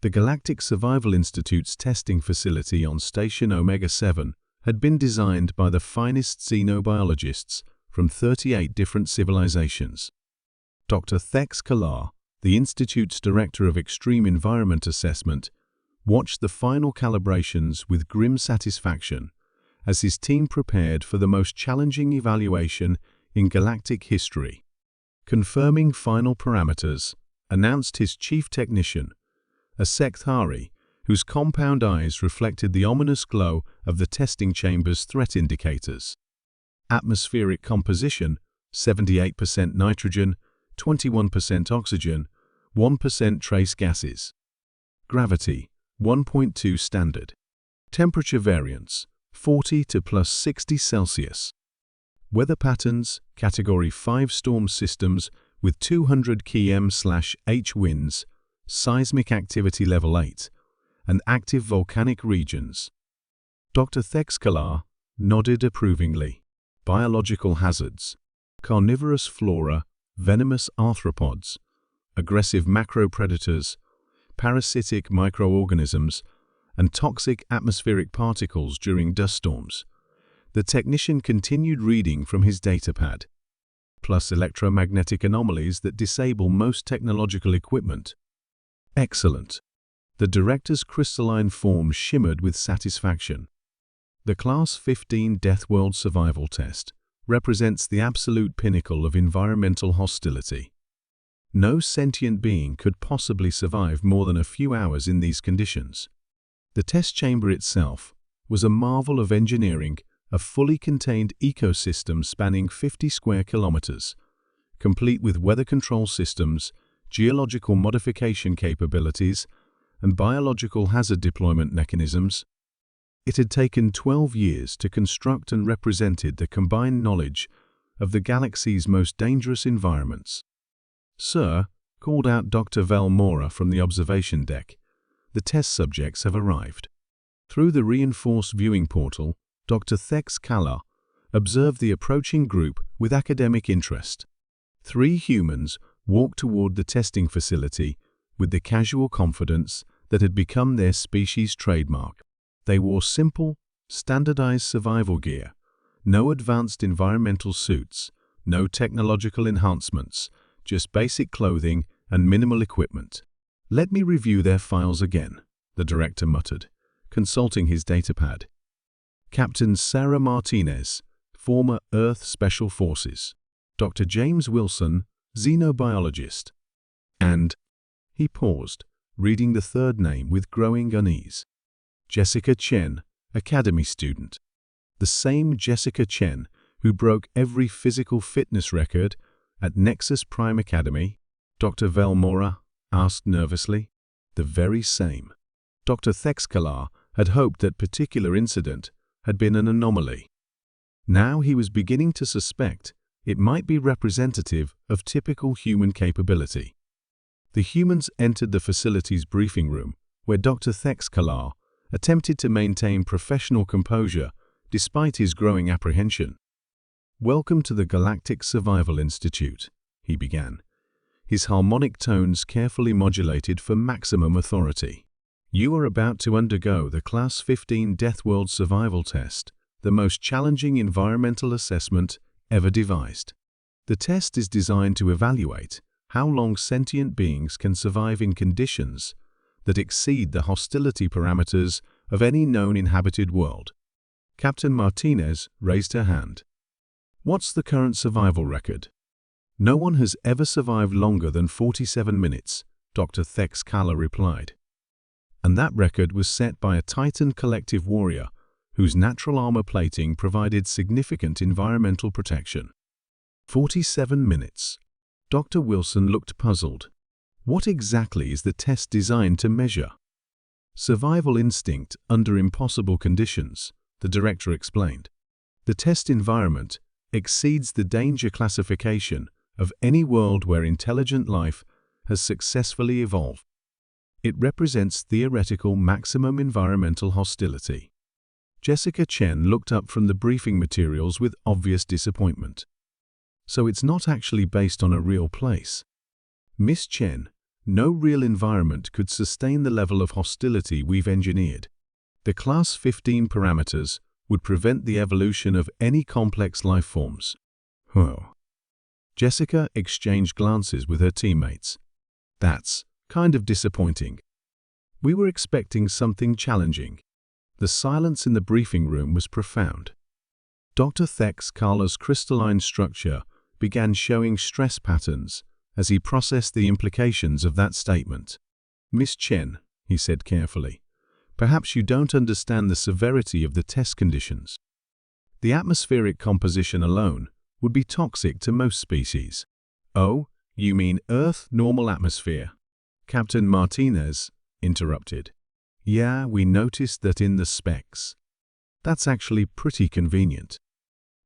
The Galactic Survival Institute's testing facility on Station Omega-7 had been designed by the finest xenobiologists from 38 different civilizations. Dr. Thex Kalar, the Institute's Director of Extreme Environment Assessment, watched the final calibrations with grim satisfaction as his team prepared for the most challenging evaluation in galactic history. Confirming final parameters, announced his chief technician, a Sekthari whose compound eyes reflected the ominous glow of the testing chamber's threat indicators. Atmospheric composition: 78% nitrogen, 21% oxygen, 1% trace gases. Gravity: 1.2 standard. Temperature variance: 40 to plus 60 Celsius. Weather patterns: Category 5 storm systems with 200 km/h winds, seismic activity level 8, and active volcanic regions. Dr. Thex Kalar nodded approvingly. Biological hazards: carnivorous flora, venomous arthropods, aggressive macropredators, parasitic microorganisms, and toxic atmospheric particles during dust storms. The technician continued reading from his datapad, plus electromagnetic anomalies that disable most technological equipment. Excellent. The director's crystalline form shimmered with satisfaction. The Class 15 Deathworld survival test represents the absolute pinnacle of environmental hostility. No sentient being could possibly survive more than a few hours in these conditions. The test chamber itself was a marvel of engineering, a fully contained ecosystem spanning 50 square kilometers, complete with weather control systems, geological modification capabilities, and biological hazard deployment mechanisms. It had taken 12 years to construct and represented the combined knowledge of the galaxy's most dangerous environments. "Sir," called out Dr. Valmora from the observation deck, "the test subjects have arrived." Through the reinforced viewing portal, Dr. Thex Kalar observed the approaching group with academic interest. 3 humans walked toward the testing facility with the casual confidence that had become their species' trademark. They wore simple, standardized survival gear, no advanced environmental suits, no technological enhancements, just basic clothing and minimal equipment. "Let me review their files again," the director muttered, consulting his datapad. Captain Sarah Martinez, former Earth Special Forces. Dr. James Wilson, xenobiologist. And he paused, reading the third name with growing unease. Jessica Chen, Academy student. The same Jessica Chen who broke every physical fitness record at Nexus Prime Academy? Dr. Valmora asked nervously. The very same. Dr. Thex Kalar had hoped that particular incident had been an anomaly. Now he was beginning to suspect it might be representative of typical human capability. The humans entered the facility's briefing room, where Dr. Thex Kalar attempted to maintain professional composure despite his growing apprehension. "Welcome to the Galactic Survival Institute," he began, his harmonic tones carefully modulated for maximum authority. "You are about to undergo the Class 15 Deathworld survival test, the most challenging environmental assessment ever devised. The test is designed to evaluate how long sentient beings can survive in conditions that exceed the hostility parameters of any known inhabited world." Captain Martinez raised her hand. "What's the current survival record?" "No one has ever survived longer than 47 minutes, Dr. Thex Kalar replied. "And that record was set by a Titan collective warrior whose natural armor plating provided significant environmental protection." 47 minutes. Dr. Wilson looked puzzled. What exactly is the test designed to measure? "Survival instinct under impossible conditions," the director explained. "The test environment exceeds the danger classification of any world where intelligent life has successfully evolved. It represents theoretical maximum environmental hostility." Jessica Chen looked up from the briefing materials with obvious disappointment. "So it's not actually based on a real place?" "Miss Chen, No real environment could sustain the level of hostility we've engineered. The Class 15 parameters would prevent the evolution of any complex life forms. Jessica exchanged glances with her teammates. That's kind of disappointing. We were expecting something challenging. The silence in the briefing room was profound. Dr. Thek's crystalline structure began showing stress patterns as he processed the implications of that statement. "Miss Chen," he said carefully, "perhaps you don't understand the severity of the test conditions. The atmospheric composition alone would be toxic to most species." "Oh, you mean Earth normal atmosphere?" Captain Martinez interrupted. "Yeah, we noticed that in the specs. That's actually pretty convenient."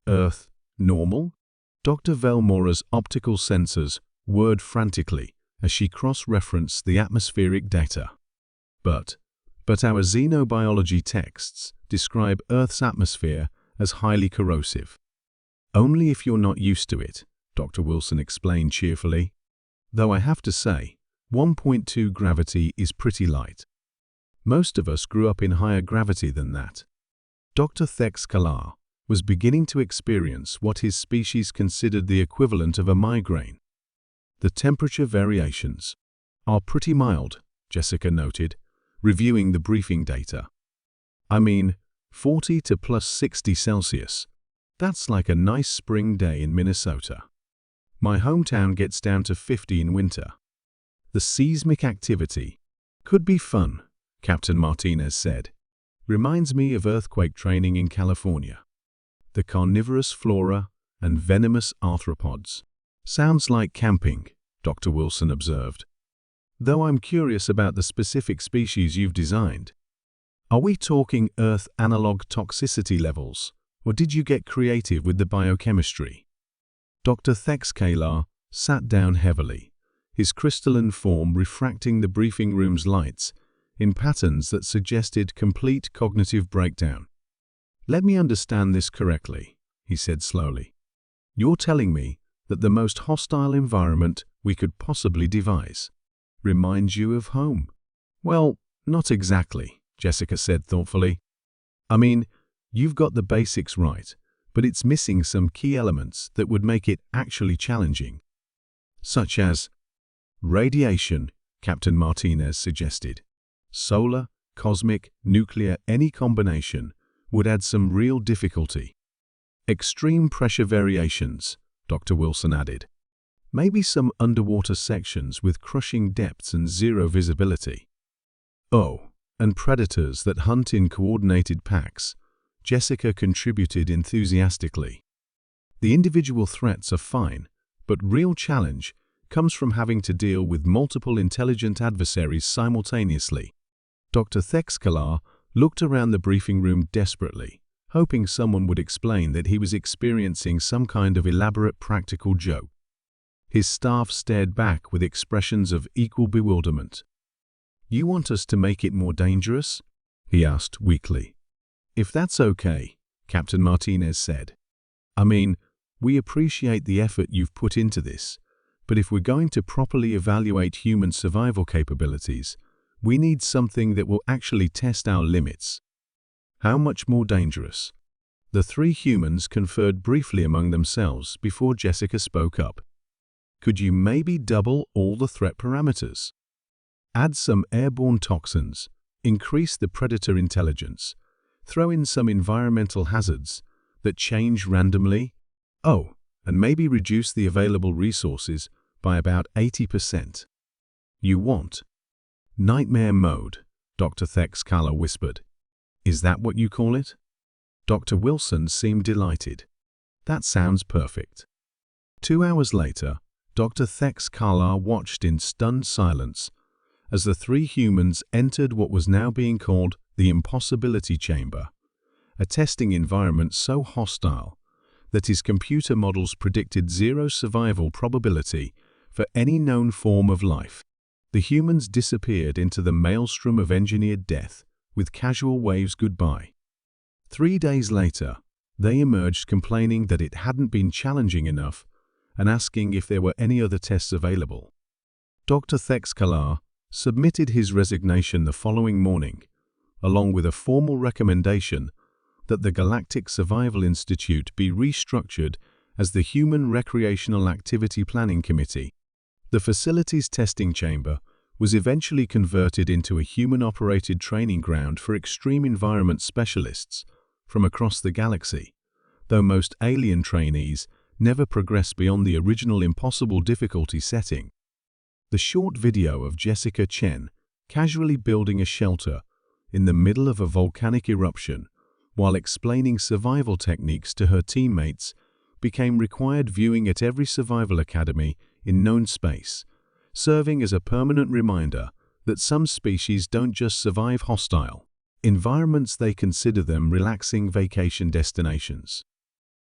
"Earth normal?" Dr. Velmora's optical sensors whirred frantically as she cross-referenced the atmospheric data. But our xenobiology texts describe Earth's atmosphere as highly corrosive. "Only if you're not used to it," Dr. Wilson explained cheerfully. "Though I have to say, 1.2 gravity is pretty light. Most of us grew up in higher gravity than that." Dr. Thek's was beginning to experience what his species considered the equivalent of a migraine. "The temperature variations are pretty mild," Jessica noted, reviewing the briefing data. "I mean, 40 to plus 60 Celsius. That's like a nice spring day in Minnesota. My hometown gets down to 50 in winter." "The seismic activity could be fun," Captain Martinez said. "Reminds me of earthquake training in California. The carnivorous flora and venomous arthropods. Sounds like camping," Dr. Wilson observed. "Though I'm curious about the specific species you've designed. Are we talking Earth analog toxicity levels, or did you get creative with the biochemistry?" Dr. Thek's sat down heavily, his crystalline form refracting the briefing room's lights in patterns that suggested complete cognitive breakdown. "Let me understand this correctly," he said slowly. "You're telling me that the most hostile environment we could possibly devise reminds you of home?" "Well, not exactly," Jessica said thoughtfully. "I mean, you've got the basics right, but it's missing some key elements that would make it actually challenging." "Such as?" "Radiation," Captain Martinez suggested. "Solar, cosmic, nuclear, any combination would add some real difficulty." "Extreme pressure variations," Dr. Wilson added. "Maybe some underwater sections with crushing depths and zero visibility." "Oh, and predators that hunt in coordinated packs," Jessica contributed enthusiastically. "The individual threats are fine, but real challenge comes from having to deal with multiple intelligent adversaries simultaneously." Dr. Thek's looked around the briefing room desperately, hoping someone would explain that he was experiencing some kind of elaborate practical joke. His staff stared back with expressions of equal bewilderment. "You want us to make it more dangerous?" he asked weakly. "If that's okay," Captain Martinez said. "I mean, we appreciate the effort you've put into this, but if we're going to properly evaluate human survival capabilities, we need something that will actually test our limits." "How much more dangerous?" The three humans conferred briefly among themselves before Jessica spoke up. "Could you maybe double all the threat parameters? Add some airborne toxins, increase the predator intelligence, throw in some environmental hazards that change randomly? Oh, and maybe reduce the available resources by about 80%. You want nightmare mode," Dr. Thek's whispered. "Is that what you call it?" Dr. Wilson seemed delighted. "That sounds perfect." 2 hours later, Dr. Thek's watched in stunned silence as the three humans entered what was now being called the Impossibility Chamber, a testing environment so hostile that his computer models predicted zero survival probability for any known form of life. The humans disappeared into the maelstrom of engineered death with casual waves goodbye. 3 days later, they emerged complaining that it hadn't been challenging enough and asking if there were any other tests available. Dr. Thexkalar submitted his resignation the following morning, along with a formal recommendation that the Galactic Survival Institute be restructured as the Human Recreational Activity Planning Committee. The facility's testing chamber was eventually converted into a human-operated training ground for extreme environment specialists from across the galaxy, though most alien trainees never progressed beyond the original impossible difficulty setting. The short video of Jessica Chen casually building a shelter in the middle of a volcanic eruption while explaining survival techniques to her teammates became required viewing at every survival academy in known space, serving as a permanent reminder that some species don't just survive hostile environments, they consider them relaxing vacation destinations.